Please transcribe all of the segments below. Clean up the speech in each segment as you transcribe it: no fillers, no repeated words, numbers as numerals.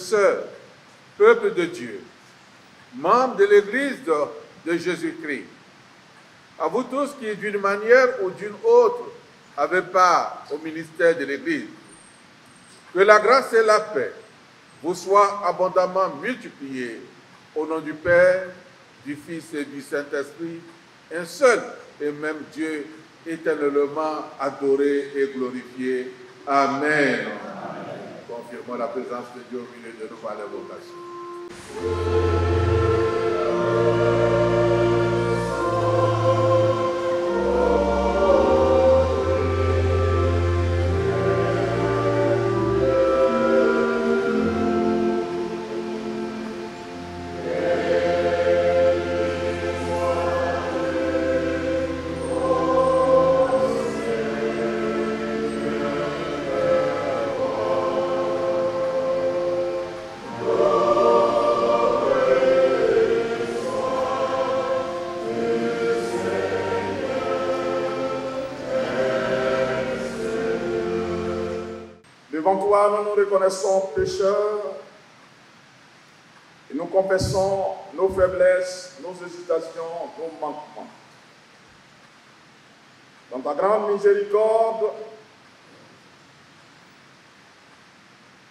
sœurs, peuple de Dieu, membres de l'Église de Jésus-Christ, à vous tous qui, d'une manière ou d'une autre, avez part au ministère de l'Église, que la grâce et la paix vous soient abondamment multipliées au nom du Père, du Fils et du Saint-Esprit, un seul et même Dieu, éternellement adoré et glorifié. Amen. Confirmons la présence de Dieu au milieu de nous par l'invocation. Devant toi, nous nous reconnaissons pécheurs et nous confessons nos faiblesses, nos hésitations, nos manquements. Dans ta grande miséricorde,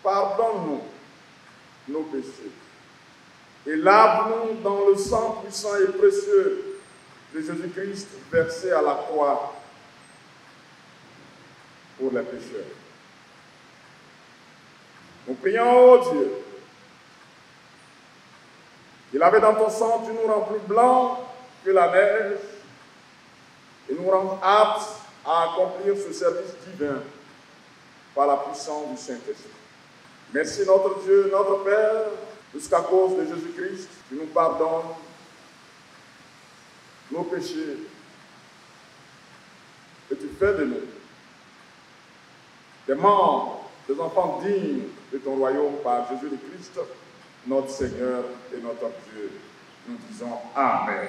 pardonne-nous nos péchés et lave-nous dans le sang puissant et précieux de Jésus-Christ versé à la croix pour les pécheurs. Nous prions, ô Dieu, qu'il avait dans ton sang, tu nous rends plus blancs que la neige et nous rends aptes à accomplir ce service divin par la puissance du Saint-Esprit. Merci notre Dieu, notre Père, jusqu'à cause de Jésus-Christ, tu nous pardonnes nos péchés et tu fais de nous des membres, des enfants dignes de ton royaume par Jésus le Christ, notre Seigneur et notre Dieu. Nous disons Amen.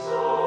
Show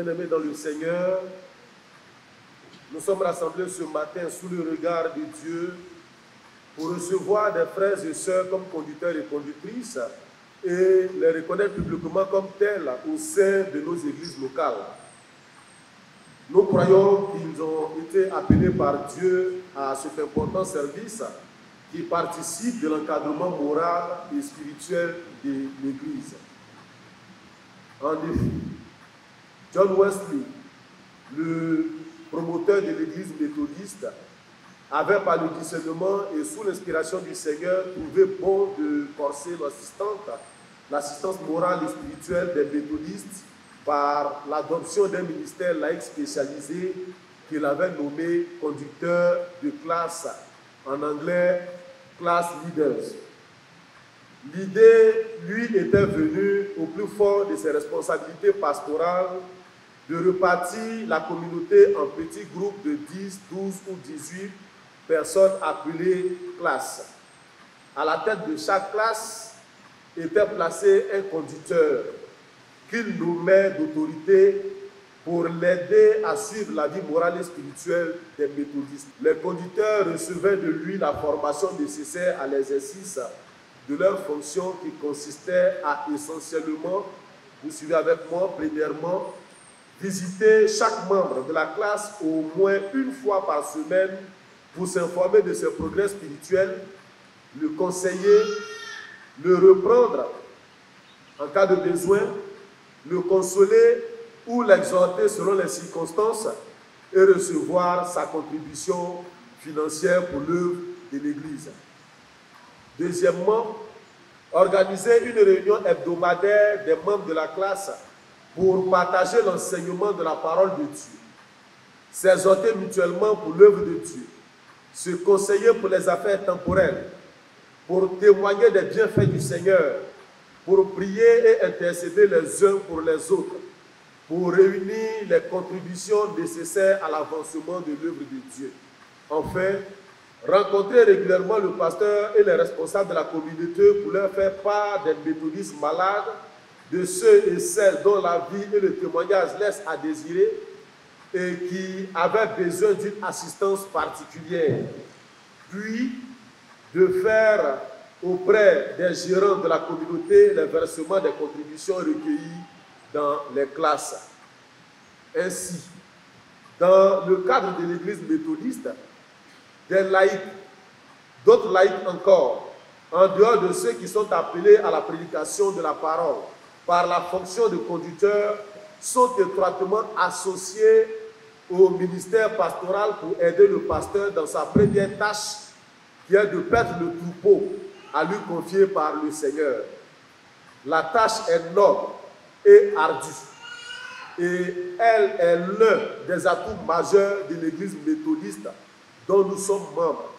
bien-aimés dans le Seigneur, nous sommes rassemblés ce matin sous le regard de Dieu pour recevoir des frères et sœurs comme conducteurs et conductrices et les reconnaître publiquement comme tels au sein de nos églises locales. Nous croyons qu'ils ont été appelés par Dieu à cet important service qui participe de l'encadrement moral et spirituel de l'Église. En effet, John Wesley, le promoteur de l'Église méthodiste, avait par le discernement et sous l'inspiration du Seigneur trouvé bon de forcer l'assistance morale et spirituelle des méthodistes par l'adoption d'un ministère laïque spécialisé qu'il avait nommé conducteur de classe, en anglais class leaders. L'idée lui était venue au plus fort de ses responsabilités pastorales de repartir la communauté en petits groupes de 10, 12 ou 18 personnes appelées classes. À la tête de chaque classe était placé un conducteur qu'il nommait d'autorité pour l'aider à suivre la vie morale et spirituelle des méthodistes. Les conducteurs recevaient de lui la formation nécessaire à l'exercice de leur fonction qui consistait à essentiellement, vous suivez avec moi, premièrement, visiter chaque membre de la classe au moins une fois par semaine pour s'informer de ses progrès spirituels, le conseiller, le reprendre en cas de besoin, le consoler ou l'exhorter selon les circonstances et recevoir sa contribution financière pour l'œuvre de l'Église. Deuxièmement, organiser une réunion hebdomadaire des membres de la classe pour partager l'enseignement de la parole de Dieu, s'exhorter mutuellement pour l'œuvre de Dieu, se conseiller pour les affaires temporelles, pour témoigner des bienfaits du Seigneur, pour prier et intercéder les uns pour les autres, pour réunir les contributions nécessaires à l'avancement de l'œuvre de Dieu. Enfin, rencontrer régulièrement le pasteur et les responsables de la communauté pour leur faire part des méthodistes malades, de ceux et celles dont la vie et le témoignage laissent à désirer et qui avaient besoin d'une assistance particulière. Puis, de faire auprès des gérants de la communauté les versements des contributions recueillies dans les classes. Ainsi, dans le cadre de l'Église méthodiste, des laïcs, d'autres laïcs encore, en dehors de ceux qui sont appelés à la prédication de la parole, par la fonction de conducteur, sont étroitement associés au ministère pastoral pour aider le pasteur dans sa première tâche, qui est de perdre le troupeau à lui confier par le Seigneur. La tâche est noble et ardue, et elle est l'un des atouts majeurs de l'Église méthodiste dont nous sommes membres.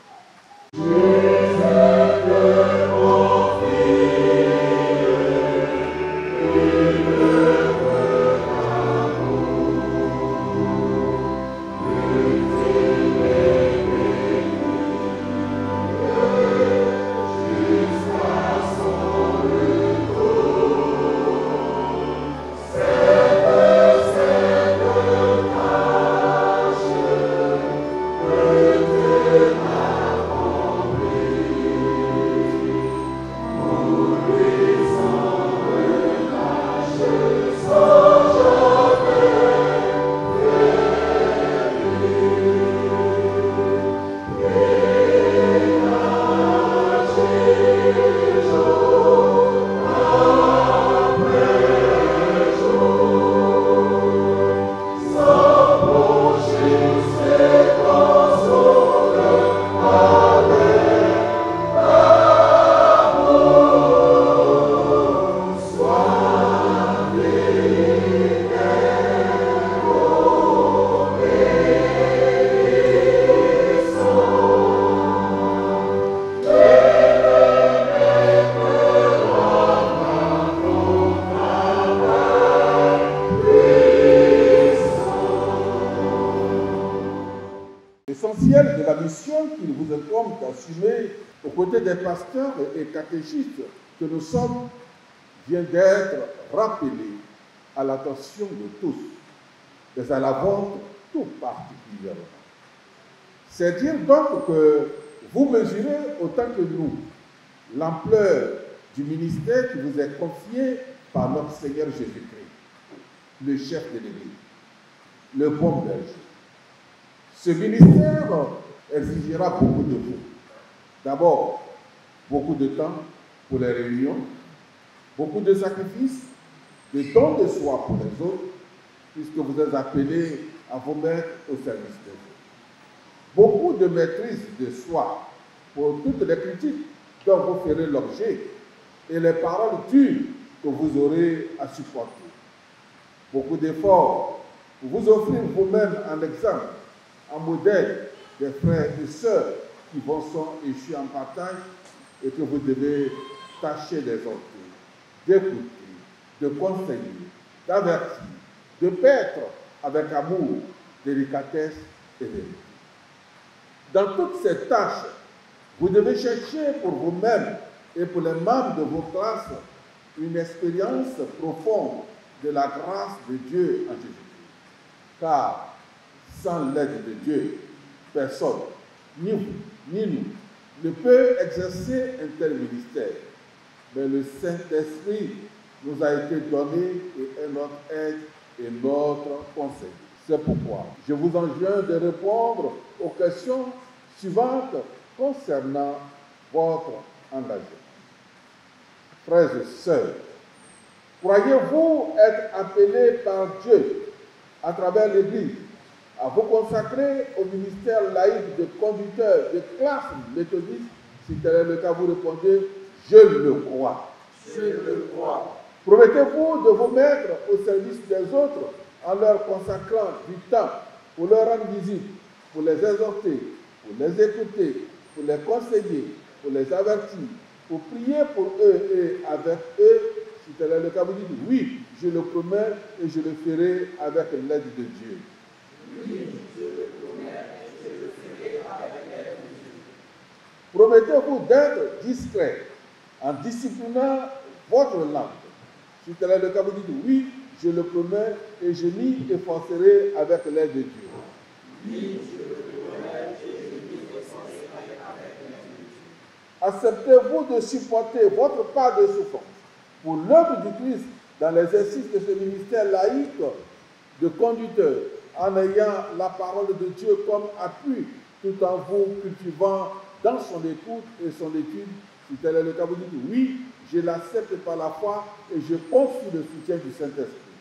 L'essentiel de la mission qu'il vous incombe d'assumer aux côtés des pasteurs et catéchistes que nous sommes vient d'être rappelé à l'attention de tous. mais à la vôtre tout particulièrement. C'est dire donc que vous mesurez autant que nous l'ampleur du ministère qui vous est confié par notre Seigneur Jésus-Christ, le chef de l'Église, le bon berger. Ce ministère exigera beaucoup de vous. D'abord, beaucoup de temps pour les réunions, beaucoup de sacrifices, de dons de soi pour les autres, puisque vous êtes appelés à vous mettre au service de Dieu. Beaucoup de maîtrise de soi pour toutes les critiques dont vous ferez l'objet et les paroles dures que vous aurez à supporter. Beaucoup d'efforts pour vous offrir vous-même un exemple, un modèle des frères et sœurs qui vont sont échoués en partage et que vous devez tâcher d'exhorter, d'écouter, de conseiller, d'avertir, de paître avec amour, délicatesse et vérité. Dans toutes ces tâches, vous devez chercher pour vous-même et pour les membres de vos classes une expérience profonde de la grâce de Dieu en Jésus-Christ. Car sans l'aide de Dieu, personne, ni vous, ni nous, ne peut exercer un tel ministère. Mais le Saint-Esprit nous a été donné et est notre aide et notre conseil. C'est pourquoi je vous enjoins de répondre aux questions suivantes concernant votre engagement. Frères et sœurs, croyez-vous être appelés par Dieu à travers l'Église à vous consacrer au ministère laïque de conducteur de classe méthodiste? Si tel est le cas, vous répondez « Je le crois ». Je le crois. Promettez-vous de vous mettre au service des autres en leur consacrant du temps pour leur rendre visite, pour les exhorter, pour les écouter, pour les conseiller, pour les avertir, pour prier pour eux et avec eux? Si tel est le cas, vous dites « Oui, je le promets et je le ferai avec l'aide de Dieu ». Oui, je le promets et je le ferai avec l'aide de Dieu. Promettez-vous d'être discret en disciplinant votre langue. Si tel est le cas, vous dites « Oui, je le promets et je m'y efforcerai avec l'aide de Dieu ». Oui, je le promets et je m'y efforcerai avec l'aide de Dieu. Acceptez-vous de supporter votre part de souffrance pour l'œuvre du Christ dans l'exercice de ce ministère laïque de conducteur, en ayant la parole de Dieu comme appui, tout en vous cultivant dans son écoute et son étude? Si tel est le cas, vous dites « Oui, je l'accepte par la foi et je compte sur le soutien du Saint-Esprit ».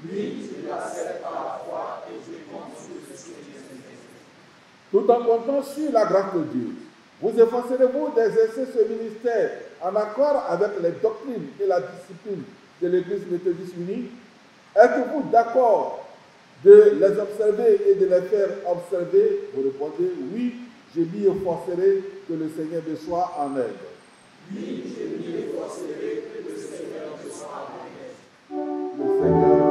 Oui, je l'accepte par la foi et je compte sur le soutien du Saint-Esprit. Tout en comptant sur la grâce de Dieu, vous efforcerez-vous d'exercer ce ministère en accord avec les doctrines et la discipline de l'Église méthodiste unie? Êtes-vous d'accord de les observer et de les faire observer? Vous répondez « Oui, je m'y efforcerai, que le Seigneur me soit en aide ». Oui, je m'y efforcerai, que le Seigneur me soit en aide. Le Seigneur.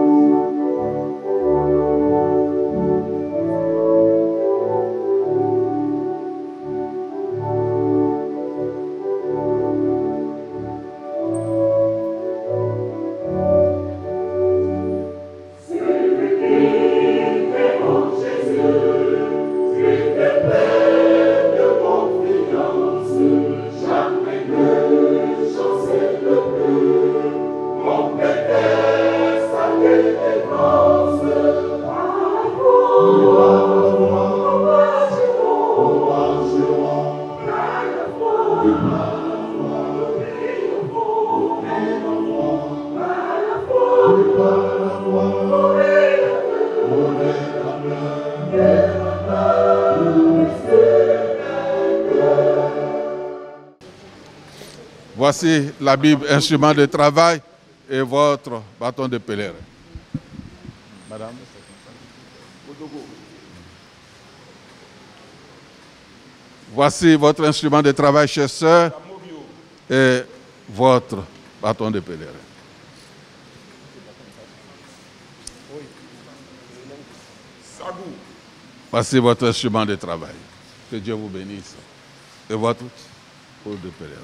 Voici la Bible, instrument de travail, et votre bâton de pèlerin. Madame. Voici votre instrument de travail, chers sœurs, et votre bâton de pèlerin. Voici votre instrument de travail. Que Dieu vous bénisse. Et votre pour de pèlerin.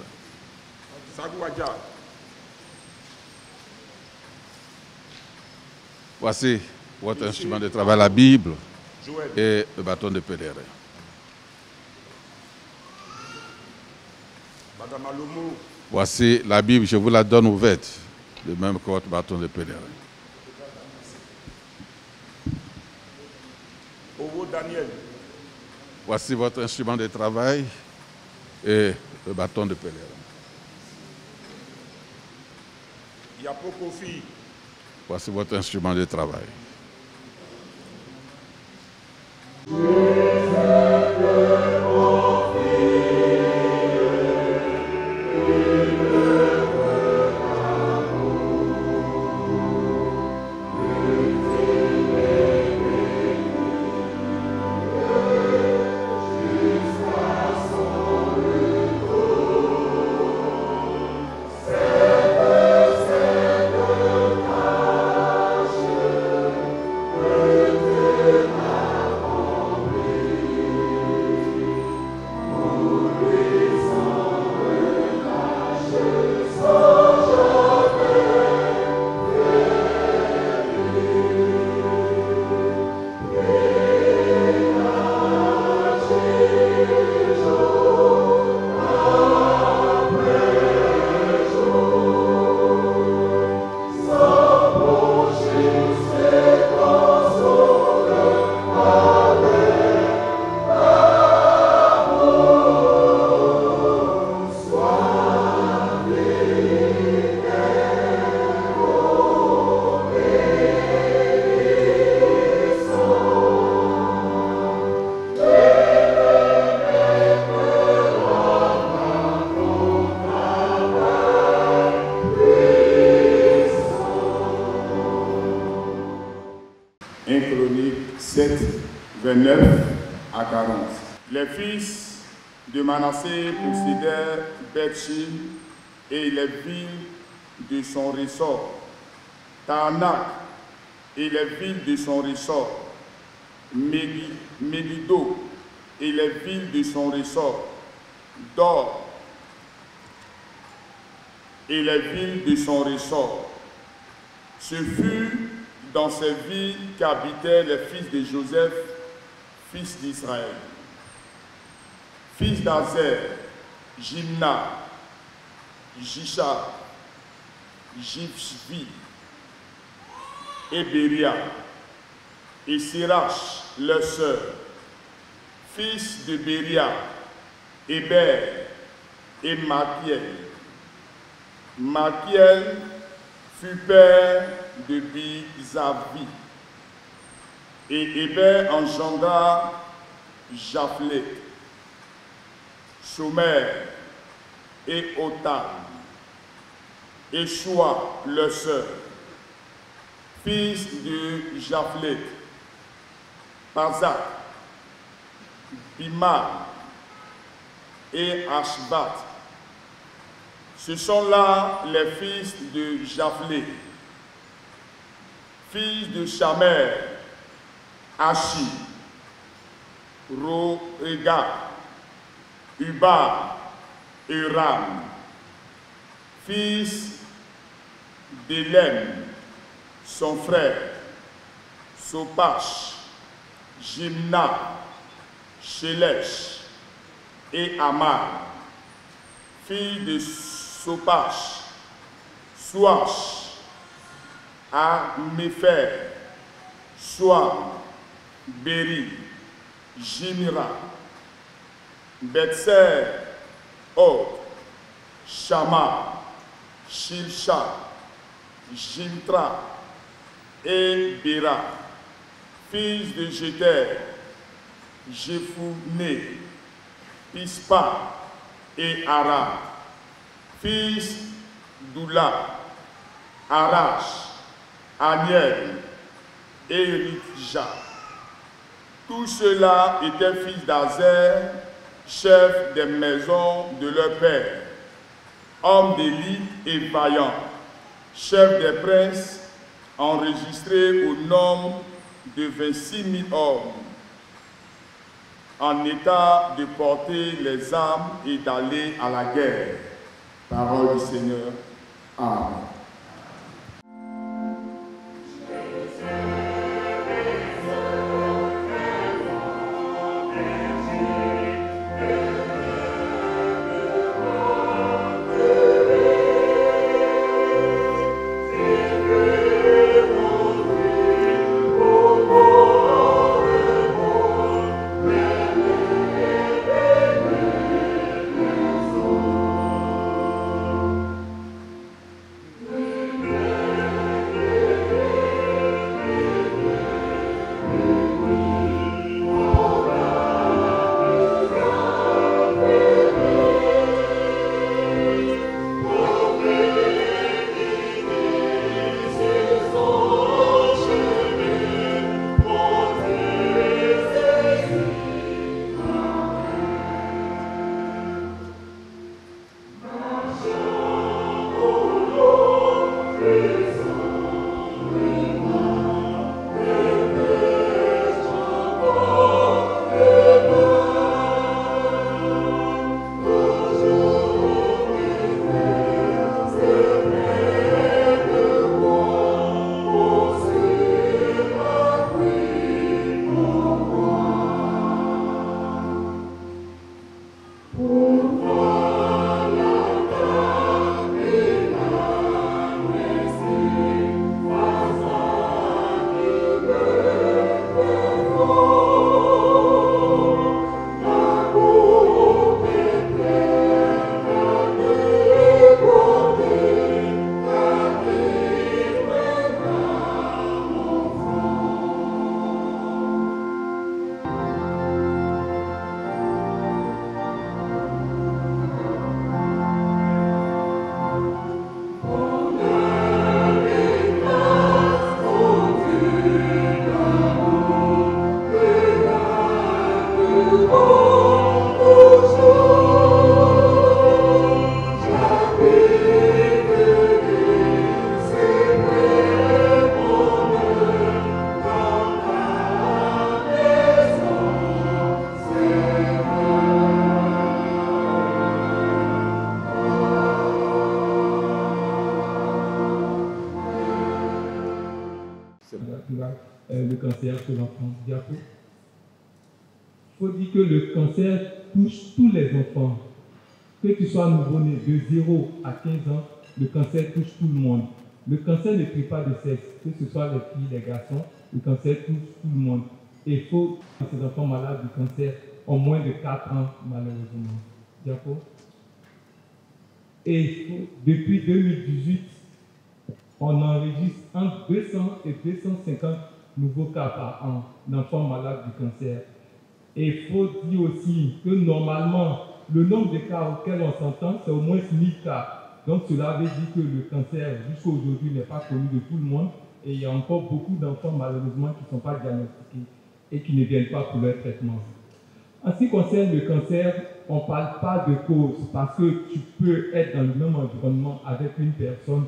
Voici votre instrument de travail, la Bible Joël. et le bâton de pèlerin. Madame Alomo, Voici la Bible, je vous la donne ouverte, de même que votre bâton de pèlerin. Owo Daniel, Voici votre instrument de travail et le bâton de pèlerin. Yapo Kofi, Voici votre instrument de travail. Chroniques 7, 29 à 40. Les fils de Manassé possédèrent Beth-Shin et les villes de son ressort, Tanak et les villes de son ressort, Megiddo et les villes de son ressort, Dor et les villes de son ressort. Ce fut dans ces villes qu'habitaient les fils de Joseph, fils d'Israël. Fils d'Azer, Jimna, Jisha, Jivvi, et Béria, et Sirach, leur sœur. Fils de Béria, Héber et Machiel. Machiel fut père de Bizavi, et Héber engendra Japhlet, Shomer et Otan, et Shua, leur sœur, fils de Japhlet, Pazak, Bima et Ashbat. Ce sont là les fils de Japhlet, fils de Shamer, Ashi, Roega, Uba et Ram, fils d'Élem, son frère, Sopach, Jimna, Shelesh et Amar, fils de Sopach, Souach, Améfer, Soam, Beri, Jimira, Betser, Od, Shama, Shilsha, Jimtra et Bera, fils de Jéter, Jephuné, Pispa et Ara, fils d'Oula, Arash, Aniel et Rikja. Tous ceux-là étaient fils d'Azer, chefs des maisons de leur père, hommes d'élite et vaillants, chefs des princes, enregistrés au nombre de 26 000 hommes, en état de porter les armes et d'aller à la guerre. Parole du Seigneur. Amen. le cancer chez l'enfant. Diapo. Il faut dire que le cancer touche tous les enfants. Que tu sois nouveau-né de 0 à 15 ans, le cancer touche tout le monde. Le cancer ne tue pas de sexe, que ce soit les filles, les garçons, le cancer touche tout le monde. Et il faut que ces enfants malades du cancer ont moins de 4 ans, malheureusement. Diapo. Et depuis 2018, on enregistre entre 200 et 250 nouveaux cas par an d'enfants malades du cancer. Et il faut dire aussi que normalement, le nombre de cas auxquels on s'entend, c'est au moins 1000 cas. Donc cela veut dire que le cancer, jusqu'à aujourd'hui, n'est pas connu de tout le monde. Et il y a encore beaucoup d'enfants, malheureusement, qui ne sont pas diagnostiqués et qui ne viennent pas pour leur traitement. En ce qui concerne le cancer, on ne parle pas de cause parce que tu peux être dans le même environnement avec une personne,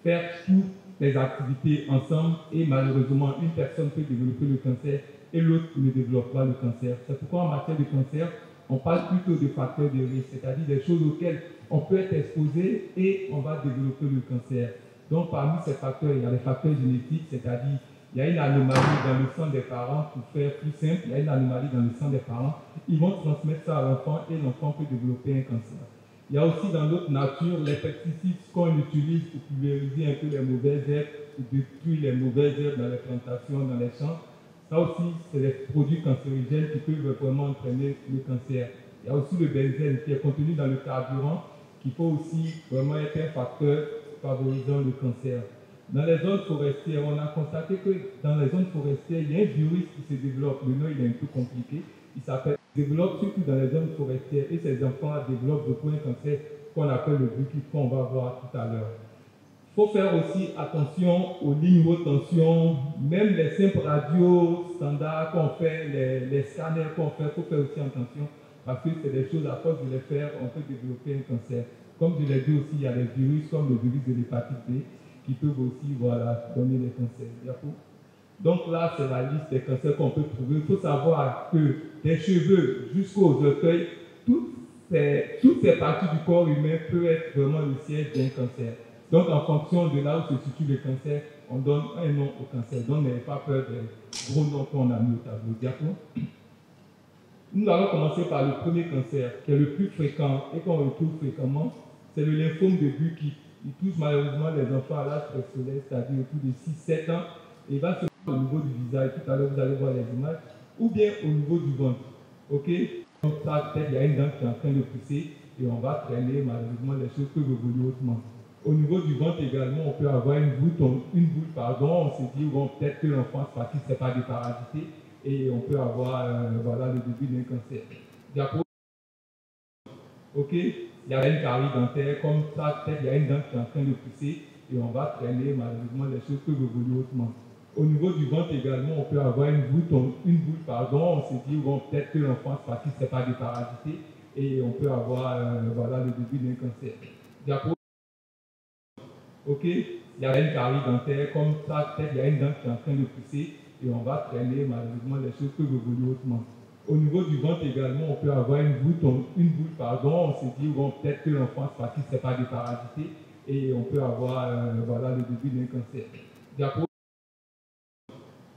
faire toutes les activités ensemble et malheureusement, une personne peut développer le cancer et l'autre ne développe pas le cancer. C'est pourquoi en matière de cancer, on parle plutôt de facteurs de risque, c'est-à-dire des choses auxquelles on peut être exposé et on va développer le cancer. Donc parmi ces facteurs, il y a les facteurs génétiques, c'est-à-dire il y a une anomalie dans le sang des parents, pour faire plus simple, il y a une anomalie dans le sang des parents, ils vont transmettre ça à l'enfant et l'enfant peut développer un cancer. Il y a aussi dans notre nature les pesticides qu'on utilise pour pulvériser un peu les mauvaises herbes, pour détruire les mauvaises herbes dans les plantations, dans les champs. Ça aussi, c'est des produits cancérigènes qui peuvent vraiment entraîner le cancer. Il y a aussi le benzène qui est contenu dans le carburant, qui peut aussi vraiment être un facteur favorisant le cancer. Dans les zones forestières, on a constaté que dans les zones forestières, il y a un virus qui se développe. Le nom il est un peu compliqué. Il développe surtout dans les zones forestières et ces enfants développent beaucoup un cancer qu'on appelle le buccal, qu'on va voir tout à l'heure. Il faut faire aussi attention aux lignes haute tension, même les simples radios standards qu'on fait, les scanners qu'on fait, il faut faire aussi attention parce que c'est des choses à force de les faire, on peut développer un cancer. Comme je l'ai dit aussi, il y a les virus comme le virus de l'hépatite B qui peuvent aussi donner des cancers. Donc là, c'est la liste des cancers qu'on peut trouver. Il faut savoir que des cheveux jusqu'aux orteils, toutes ces parties du corps humain peuvent être vraiment le siège d'un cancer. Donc en fonction de là où se situe le cancer, on donne un nom au cancer. Donc n'ayez pas peur des gros noms qu'on a mis au tableau. Nous allons commencer par le premier cancer, qui est le plus fréquent et qu'on retrouve fréquemment, c'est le lymphome de Burkitt. Il touche malheureusement les enfants à l'âge préscolaire, c'est-à-dire autour de 6-7 ans, et il va se voir au niveau du visage, tout à l'heure vous allez voir les images, ou bien au niveau du ventre. Ok? Donc ça, peut-être il y a une dent qui est en train de pousser, et on va traîner, malheureusement, les choses peuvent évoluer hautement. Au niveau du ventre également, on peut avoir une boule, on se dit, bon, peut-être que l'enfant, parce qu'il ne s'est pas déparasité, et on peut avoir le début d'un cancer. Ok, il y a une carie dentaire, comme ça, peut-être il y a une dent qui est en train de pousser, et on va traîner, malheureusement, les choses peuvent évoluer hautement. Au niveau du ventre également, on peut avoir une boule, on se dit, bon, peut-être que l'enfant, parce qu'il ne s'est pas déparasité, et on peut avoir le début d'un cancer. Ok, il y a une carie dentaire, comme ça, peut-être il y a une dent qui est en train de pousser, et on va traîner, malheureusement, les choses peuvent évoluer hautement. Au niveau du ventre également, on peut avoir une boule, on se dit, bon, peut-être que l'enfant, parce qu'il ne s'est pas déparasité, et on peut avoir le début d'un cancer.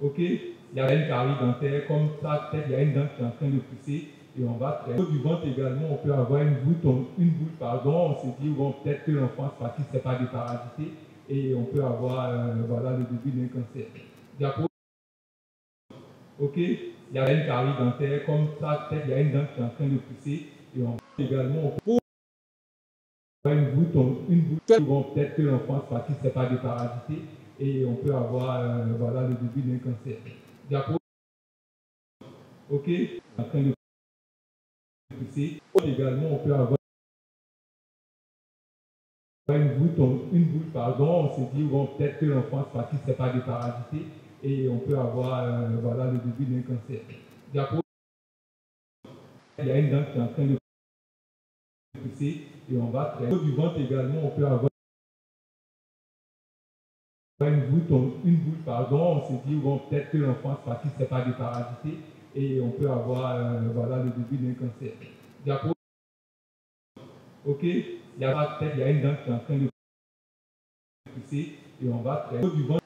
Ok, il y a une carie dentaire, comme ça, peut-être il y a une dent qui est en train de pousser, et on va traîner. Au niveau du ventre également, on peut avoir une boule, on se dit, bon, peut-être que l'enfant, parce qu'il ne s'est pas déparasité, et on peut avoir le début d'un cancer. Ok, il y a une carie dentaire, comme ça, peut-être il y a une dent qui est en train de pousser, et on peut également avoir une boule, peut-être que l'enfant, parce qu'il ne s'est pas déparasité, et on peut avoir le début d'un cancer. Ok, en train de pousser. Également, on peut avoir une boule, on se dit, bon, peut-être que l'enfant, parce qu'il ne s'est pas déparasité, et on peut avoir le début d'un cancer. Il y a une dent qui est en train de pousser, et on va traîner. Au niveau du ventre également, on peut avoir une boule, on se dit, bon, peut-être que l'enfant, parce qu'il ne s'est pas déparasité, et on peut avoir le début d'un cancer. Ok, il y a une dent qui est en train de pousser, et on va traîner. Au niveau du ventre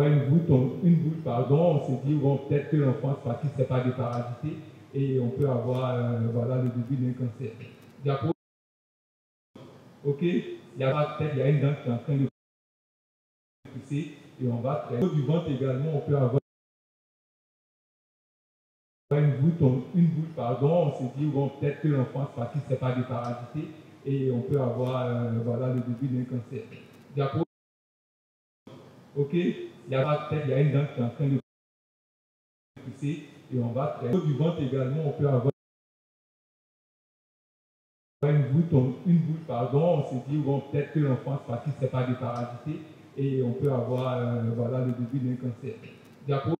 une boule, pardon, on s'est dit, bon, peut-être que l'enfant se pratique, c'est pas des parasités, et on peut avoir, voilà, le début d'un cancer. D'accord. Ok, il y a une dent qui est en train de pousser, et on va traiter. Au niveau du ventre également, on peut avoir une boule, pardon, on s'est dit, bon, peut-être que l'enfant se pratique, c'est pas des parasités, et on peut avoir, voilà, le début d'un cancer. D'accord. Ok, il y a une dent qui est en train de pousser, et on va traiter. Au niveau du ventre également, on peut avoir une boule, pardon, on s'est dit, bon, peut-être que l'enfant se pratique, c'est pas des parasités, et on peut avoir, voilà, le début d'un cancer. D'accord.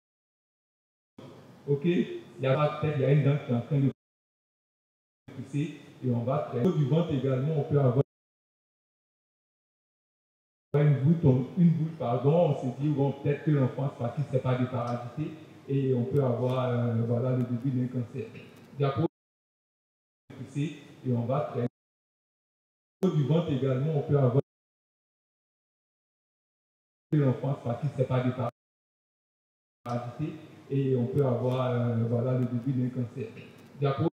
Ok, il y a une dent qui est en train de pousser, et on va traiter. Au niveau du ventre également, on peut avoir une boule, pardon, on s'est dit, bon, peut-être que l'enfant se pratique, c'est pas des parasités, et on peut avoir, voilà, le début d'un cancer. D'accord. Pousser, et on va traiter. Au niveau du ventre également, on peut avoir l'enfant se pratique, c'est pas des parasités, et on peut avoir, voilà, le début d'un cancer. D'accord.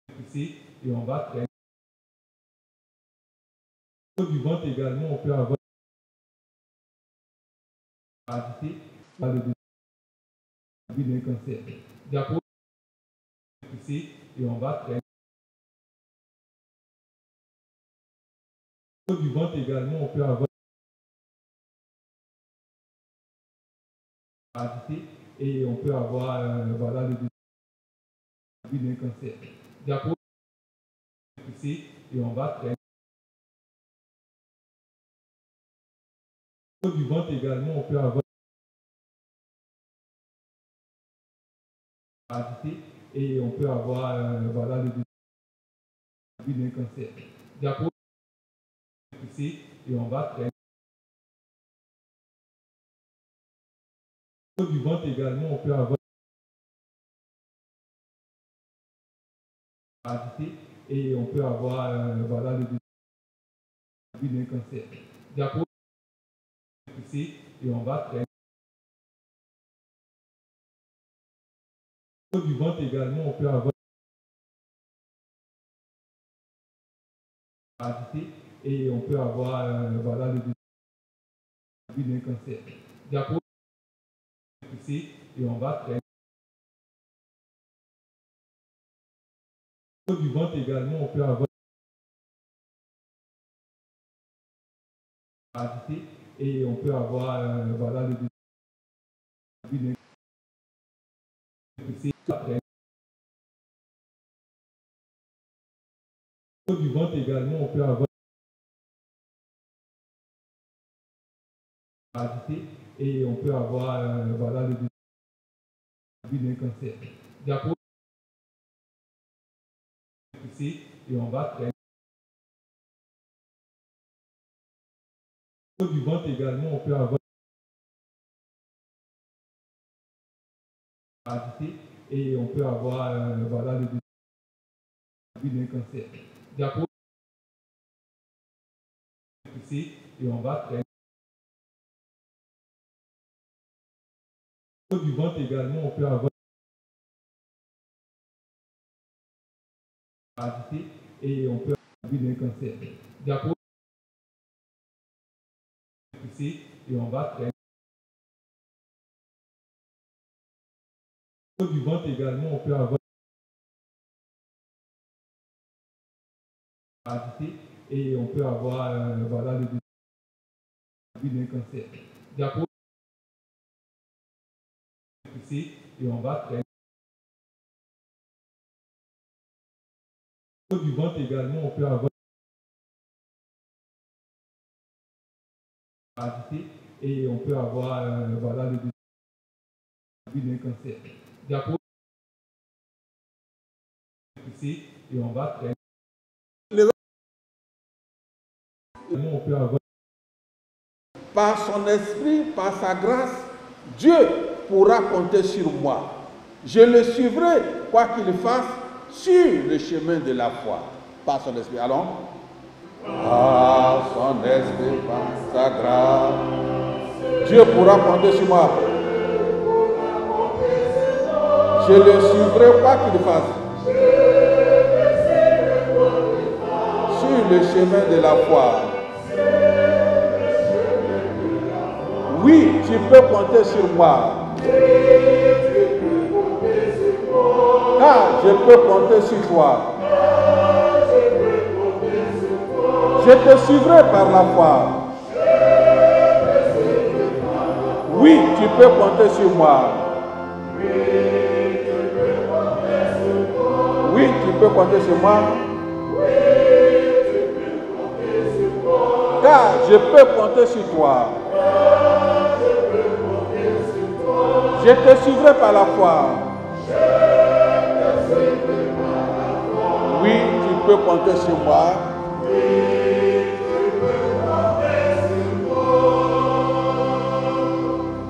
Pousser, et on va traiter. Au niveau du ventre également, on peut avoir parasité, le début d'un cancer. D'accord. Pousser, et on va traiter. Au niveau du ventre également, on peut avoir parasité, et on peut avoir, voilà, le début d'un cancer. D'accord. Pousser, et on va traiter. Au niveau du ventre également, on peut avoir parasité, et on peut avoir, voilà, le début d'un cancer. D'accord. Pousser, et on va traiter. Au niveau du ventre également, on peut avoir parasité, et on peut avoir, voilà, le début d'un cancer. D'accord. Pousser, et on va traiter. Au niveau du ventre également, on peut avoir parasité, et on peut avoir, voilà, le début d'un cancer. D'accord. Pousser, et on va traiter. Au niveau du ventre également, on peut avoir parasité, et on peut avoir, voilà, le début d'un cancer. Au niveau du ventre également, on peut avoir parasité, et on peut avoir, voilà, le début d'un cancer. D'accord. Pousser, et on va traiter. Au niveau du ventre également, on peut avoir parasité, et on peut avoir, voilà, le début d'un cancer. D'accord. Pousser, et on va traiter. Au niveau du ventre également, on peut avoir parasité, et on peut avoir le début d'un cancer. D'accord. Pousser, et on va traiter. Au niveau du ventre également, on peut avoir parasité, et on peut avoir, voilà, le début d'un cancer. D'accord. Pousser, et on va traiter. Au niveau du ventre également, on peut avoir parasité, et on peut avoir, voilà, le début d'un cancer. D'accord. Pousser, et on va traiter. On peut avoir Par son esprit, par sa grâce, Dieu pourra compter sur moi. Je le suivrai, quoi qu'il fasse, sur le chemin de la foi. Par son esprit. Allons. Par son esprit, par sa grâce. Dieu pourra compter sur moi. Je le suivrai quoi qu'il fasse. Sur le chemin de la foi. Oui, tu peux compter sur moi. Car je peux compter sur toi. Je te suivrai par la foi. Oui, tu peux compter sur moi. Oui, tu peux compter sur moi. Car je peux compter sur toi. Je te suivrai par la foi. Oui, tu peux compter sur moi.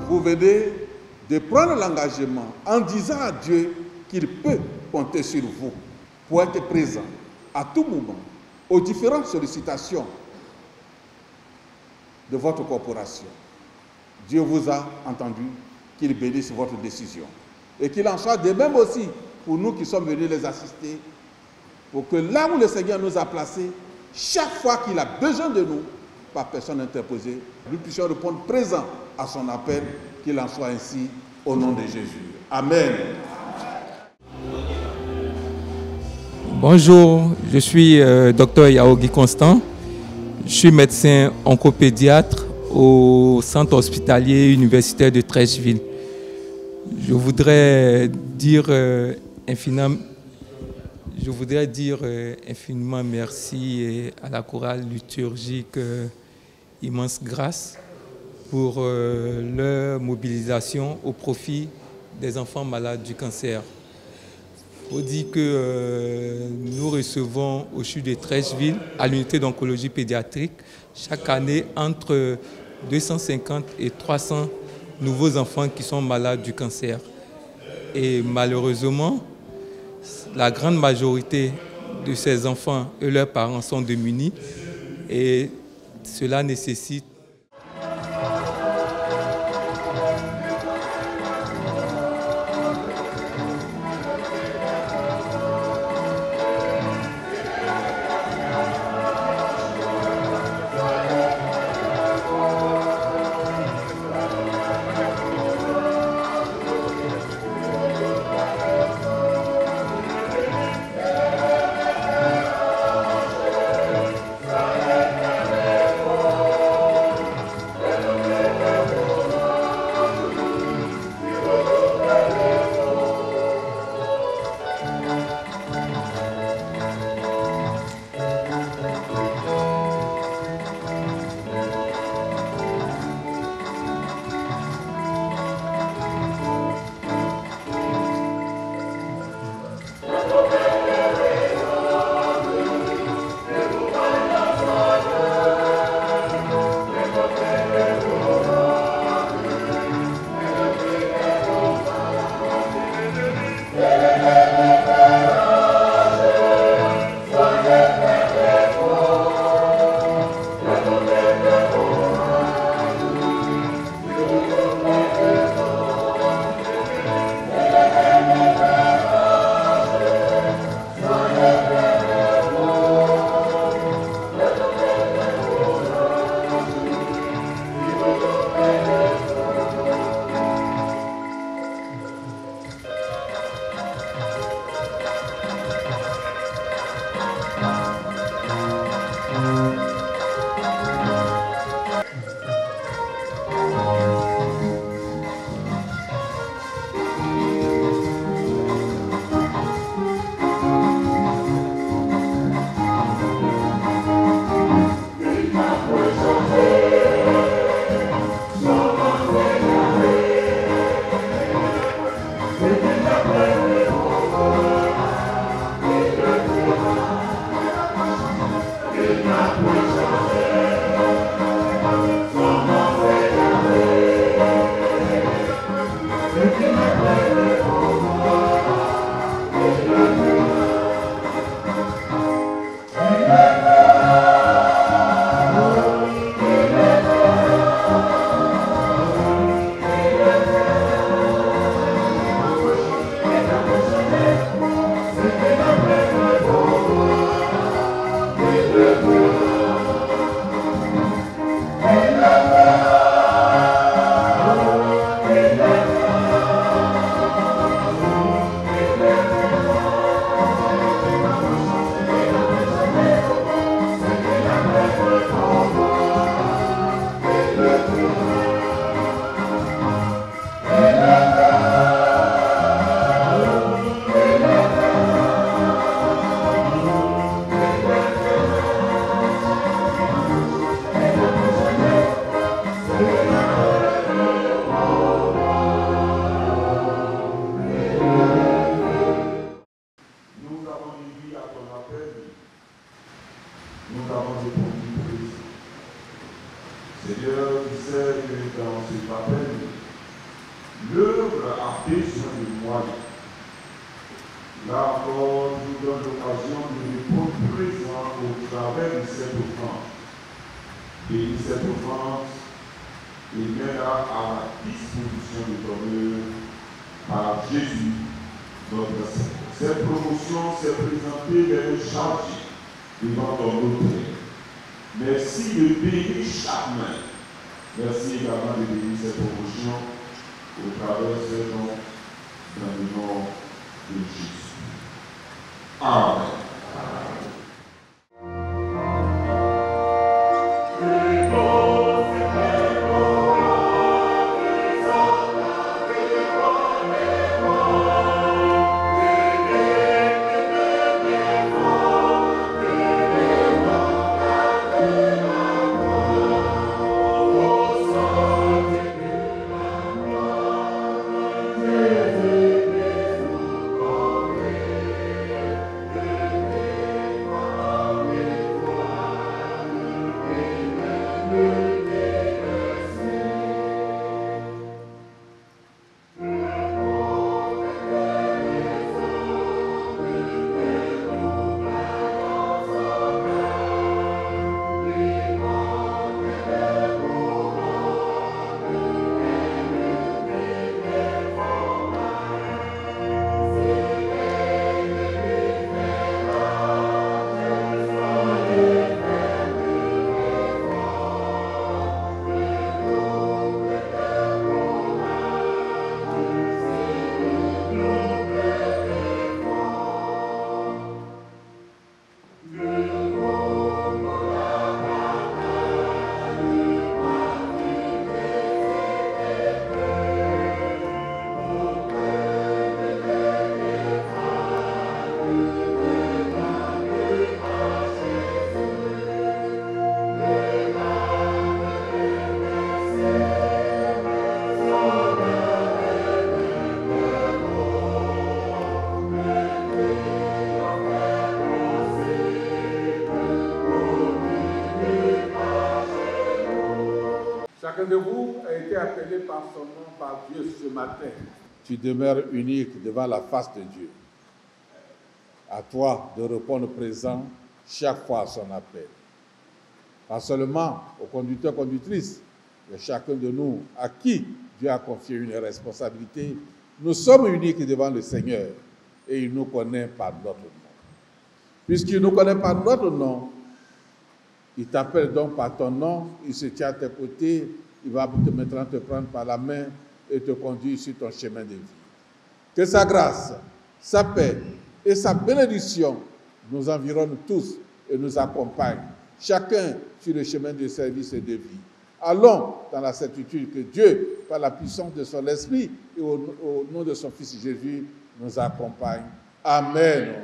Vous venez de prendre l'engagement en disant à Dieu qu'il peut compter sur vous pour être présent à tout moment aux différentes sollicitations de votre corporation. Dieu vous a entendu, qu'il bénisse votre décision. Et qu'il en soit de même aussi pour nous qui sommes venus les assister, pour que là où le Seigneur nous a placés, chaque fois qu'il a besoin de nous, par personne interposée, nous puissions répondre présent à son appel, qu'il en soit ainsi au nom de Jésus. Amen. Bonjour, je suis Dr Yaogi Constant. Je suis médecin oncopédiatre au centre hospitalier universitaire de Treichville. Je voudrais dire infiniment merci à la chorale liturgique Immense Grâce pour leur mobilisation au profit des enfants malades du cancer. Il faut dire que nous recevons au CHU de Treichville, à l'unité d'oncologie pédiatrique, chaque année entre 250 et 300 nouveaux enfants qui sont malades du cancer. Et malheureusement, la grande majorité de ces enfants et leurs parents sont démunis et cela nécessite Seigneur, tu sais que dans ce baptême, l'œuvre a besoin de moyens. Là encore, nous donne l'occasion de répondre présent au travers de cette offrande. Et cette offrande est mise à la disposition de ton œuvre par Jésus, notre Seigneur. Cette promotion s'est présentée vers le chargé devant ton autel. Merci de bénir chaque main. Merci également de bénir cette promotion au travers de ce nom, dans le nom de Jésus. Amen. Chacun de vous a été appelé par son nom par Dieu ce matin. Tu demeures unique devant la face de Dieu. À toi de répondre présent chaque fois à son appel. Pas seulement aux conducteurs, conductrices, mais chacun de nous à qui Dieu a confié une responsabilité. Nous sommes uniques devant le Seigneur et il nous connaît par notre nom. Puisqu'il nous connaît par notre nom, il t'appelle donc par ton nom, il se tient à tes côtés, il va maintenant te prendre par la main et te conduire sur ton chemin de vie. Que sa grâce, sa paix et sa bénédiction nous environnent tous et nous accompagnent, chacun sur le chemin de service et de vie. Allons dans la certitude que Dieu, par la puissance de son esprit et au nom de son Fils Jésus, nous accompagne. Amen.